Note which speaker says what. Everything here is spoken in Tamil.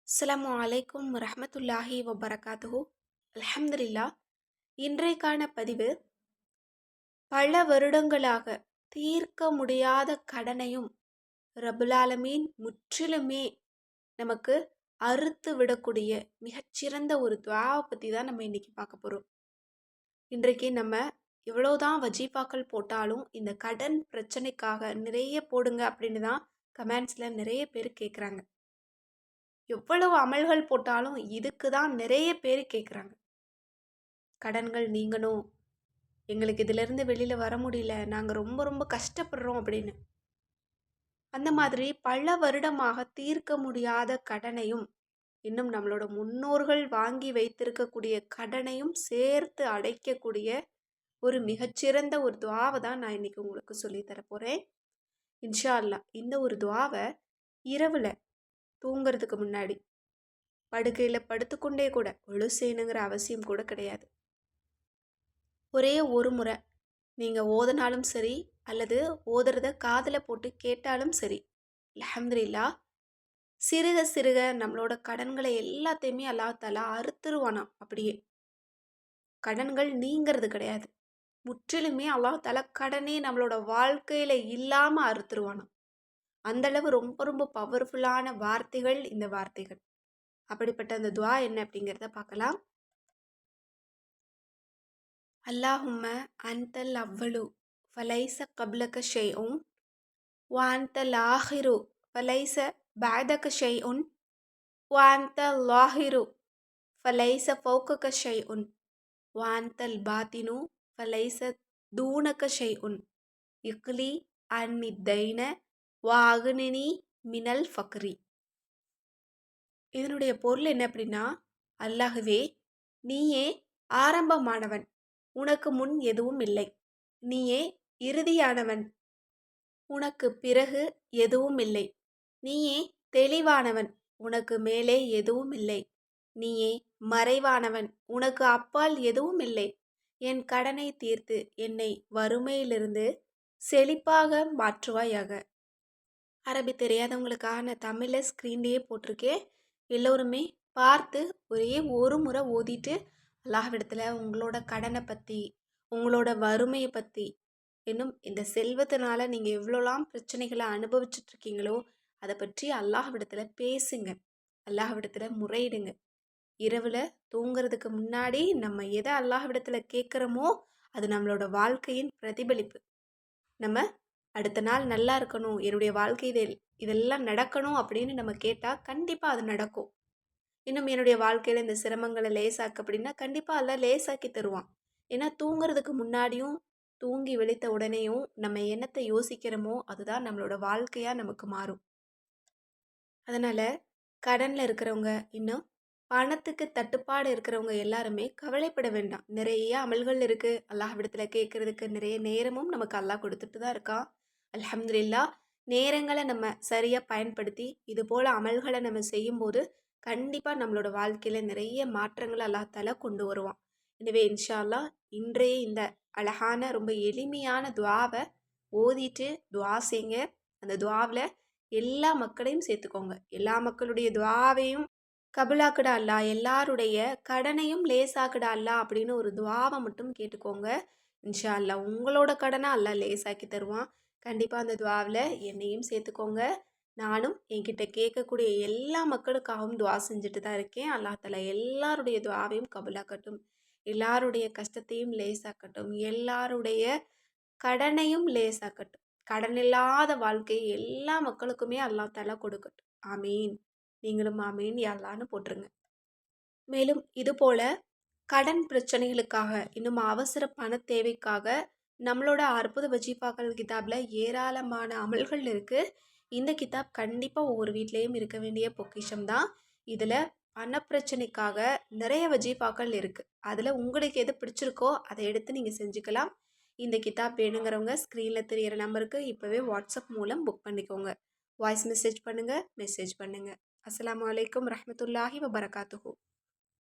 Speaker 1: அஸ்ஸலாமு அலைக்கும் வரஹ்மத்துல்லாஹி வபரகாத்துஹு. அல்ஹம்துலில்லாஹ். இன்றைக்கான பதிவு, பல வருடங்களாக தீர்க்க முடியாத கடனையும் ரப்புல் ஆலமீன் முற்றிலுமே நமக்கு அறுத்து விடக்கூடிய மிகச்சிறந்த ஒரு துஆவை பற்றி தான் நம்ம இன்னைக்கு பார்க்க போகிறோம். இன்றைக்கு நம்ம எவ்வளோதான் வஜீஃபாக்கள் போட்டாலும் இந்த கடன் பிரச்சனைக்காக நிறைய போடுங்க அப்படின்னு தான் கமெண்ட்ஸில் நிறைய பேர் கேட்குறாங்க. எவ்வளவு அமல்கள் போட்டாலும் இதுக்கு தான் நிறைய பேர் கேட்குறாங்க. கடன்கள் நீங்கணும், எங்களுக்கு இதிலிருந்து வெளியில் வர முடியல, நாங்கள் ரொம்ப ரொம்ப கஷ்டப்படுறோம் அப்படின்னு. அந்த மாதிரி பல வருடமாக தீர்க்க முடியாத கடனையும், இன்னும் நம்மளோட முன்னோர்கள் வாங்கி வைத்திருக்கக்கூடிய கடனையும் சேர்த்து அடைக்கக்கூடிய ஒரு மிகச்சிறந்த ஒரு துஆவை தான் நான் இன்னைக்கு உங்களுக்கு சொல்லித்தர போகிறேன். இன்ஷா அல்லாஹ். இந்த ஒரு துஆவை இரவில் தூங்குறதுக்கு முன்னாடி படுக்கையில் படுத்துக்கொண்டே கூட ஒழு செய்யணுங்கிற அவசியம் கூட கிடையாது. ஒரே ஒரு முறை நீங்கள் ஓதுனாலும் சரி, அல்லது ஓதுறத காதில் போட்டு கேட்டாலும் சரி, அல்ஹம்துலில்லாஹ், சிறுக சிறுக நம்மளோட கடன்களை எல்லாத்தையுமே அல்லாஹ் தஆலா அறுத்துருவானாம். அப்படியே கடன்கள் நீங்கிறது கிடையாது, முற்றிலுமே அல்லாஹ் தஆலா கடனே நம்மளோட வாழ்க்கையில் இல்லாமல் அறுத்துருவானாம். அந்தளவு ரொம்ப ரொம்ப பவர்ஃபுல்லான வார்த்தைகள் இந்த வார்த்தைகள். அப்படிப்பட்ட அந்த துஆ என்ன அப்படிங்கிறத பார்க்கலாம். அல்லாஹும்ம அன்தல் அவ்வளு ஃபலைஸ கப்லக ஷைஉன் வ அன்தல் ஆஹிரு ஃபலைஸ பஅதக ஷைஉன் வ அன்தல் லாஹிரு ஃபலைஸ ஃபௌகக ஷைஉன் வ அன்தல் பாத்தினு ஃபலைஸ தூனக ஷைஉன் இக்லி அன்னி தைன வ அக்னினி மினல் ஃபக்ரி. இதனுடைய பொருள் என்ன அப்படின்னா, அல்லாஹ்வே, நீயே ஆரம்பமானவன், உனக்கு முன் எதுவும் இல்லை. நீயே இறுதியானவன், உனக்கு பிறகு எதுவும் இல்லை. நீயே தெளிவானவன், உனக்கு மேலே எதுவும் இல்லை. நீயே மறைவானவன், உனக்கு அப்பால் எதுவும் இல்லை. என் கடனை தீர்த்து என்னை வறுமையிலிருந்து செழிப்பாக மாற்றுவாயாக. அரபி தெரியாதவங்களுக்காக நான் தமிழில் ஸ்க்ரீன்லேயே போட்டிருக்கேன். எல்லோருமே பார்த்து ஒரே ஒரு முறை ஓதிட்டு அல்லாஹ்விடத்தில் உங்களோட கடனை பற்றி, உங்களோட வறுமையை பற்றி, இன்னும் இந்த செல்வத்தினால நீங்கள் எவ்வளோலாம் பிரச்சனைகளை அனுபவிச்சுட்ருக்கீங்களோ அதை பற்றி அல்லாஹ்விடத்தில் பேசுங்க, அல்லாஹ்விடத்தில் முறையிடுங்க. இரவில் தூங்குறதுக்கு முன்னாடி நம்ம எதை அல்லாஹ்விடத்தில் கேட்குறோமோ அது நம்மளோட வாழ்க்கையின் பிரதிபலிப்பு. நம்ம அடுத்த நாள் நல்லா இருக்கணும், என்னுடைய வாழ்க்கை இதெல்லாம் நடக்கணும் அப்படின்னு நம்ம கேட்டால் கண்டிப்பாக அது நடக்கும். இன்னும் என்னுடைய வாழ்க்கையில் இந்த சிரமங்களை லேசாக்கு அப்படின்னா கண்டிப்பாக எல்லாம் லேசாக்கி தருவான். ஏன்னா தூங்குறதுக்கு முன்னாடியும் தூங்கி விழித்த உடனேயும் நம்ம என்னத்தை யோசிக்கிறோமோ அதுதான் நம்மளோட வாழ்க்கையாக நமக்கு மாறும். அதனால் கடனில் இருக்கிறவங்க, இன்னும் பணத்துக்கு தட்டுப்பாடு இருக்கிறவங்க எல்லாருமே கவலைப்பட வேண்டாம். நிறைய அமல்கள் இருக்குது அல்லாஹ்விடத்தில் கேட்குறதுக்கு. நிறைய நேரமும் நமக்கு அல்லாஹ் கொடுத்துட்டு தான் இருக்கான். அல்ஹம்துலில்லாஹ். நேரங்களை நம்ம சரியாக பயன்படுத்தி இது போல் அமல்களை நம்ம செய்யும்போது கண்டிப்பாக நம்மளோட வாழ்க்கையில் நிறைய மாற்றங்களை அல்லாஹ் தஆலா கொண்டு வருவான். எனவே இன்ஷா அல்லாஹ் இன்றைய இந்த அழகான ரொம்ப எளிமையான துஆவை ஓதிட்டு துஆ செய்யுங்க. அந்த துஆவில் எல்லா மக்களையும் சேர்த்துக்கோங்க. எல்லா மக்களுடைய துஆவையும் கபுலாக்குடா அல்லா, எல்லாருடைய கடனையும் லேசாக்குடா அல்லா அப்படின்னு ஒரு துஆவை மட்டும் கேட்டுக்கோங்க. இன்ஷா அல்லாஹ் உங்களோட கடனை அல்லாஹ் லேசாக்கி தருவான். கண்டிப்பாக அந்த துஆவில் என்னையும் சேர்த்துக்கோங்க. நானும் என்கிட்ட கேட்கக்கூடிய எல்லா மக்களுக்காகவும் துஆ செஞ்சுட்டு தான் இருக்கேன். அல்லாஹ் தஆலா எல்லாருடைய துஆவையும் கபுலாக்கட்டும், எல்லாருடைய கஷ்டத்தையும் லேசாக்கட்டும், எல்லாருடைய கடனையும் லேசாக்கட்டும். கடன் இல்லாத வாழ்க்கை எல்லா மக்களுக்குமே அல்லாஹ் தஆலா கொடுக்கட்டும். ஆமீன். நீங்களும் ஆமீன் யா அல்லாஹ்னு போட்டுருங்க. மேலும் இதுபோல் கடன் பிரச்சனைகளுக்காக, இன்னும் அவசர பண தேவைக்காக நம்மளோட அற்புத வஜீஃபாக்கள் கிதாபில் ஏராளமான அமல்கள் இருக்குது. இந்த கிதாப் கண்டிப்பாக ஒவ்வொரு வீட்லேயும் இருக்க வேண்டிய பொக்கிஷம் தான். இதில் பணப்பிரச்சனைக்காக நிறைய வஜீஃபாக்கள் இருக்குது. அதில் உங்களுக்கு எது பிடிச்சிருக்கோ அதை எடுத்து நீங்கள் செஞ்சுக்கலாம். இந்த கிதாப் வேணுங்கிறவங்க ஸ்க்ரீனில் தெரிகிற நம்பருக்கு இப்போவே வாட்ஸ்அப் மூலம் புக் பண்ணிக்கோங்க. வாய்ஸ் மெசேஜ் பண்ணுங்கள், மெசேஜ் பண்ணுங்கள். அஸ்ஸலாமு அலைக்கும் ரஹ்மத்துல்லாஹி வபரகாத்துஹு.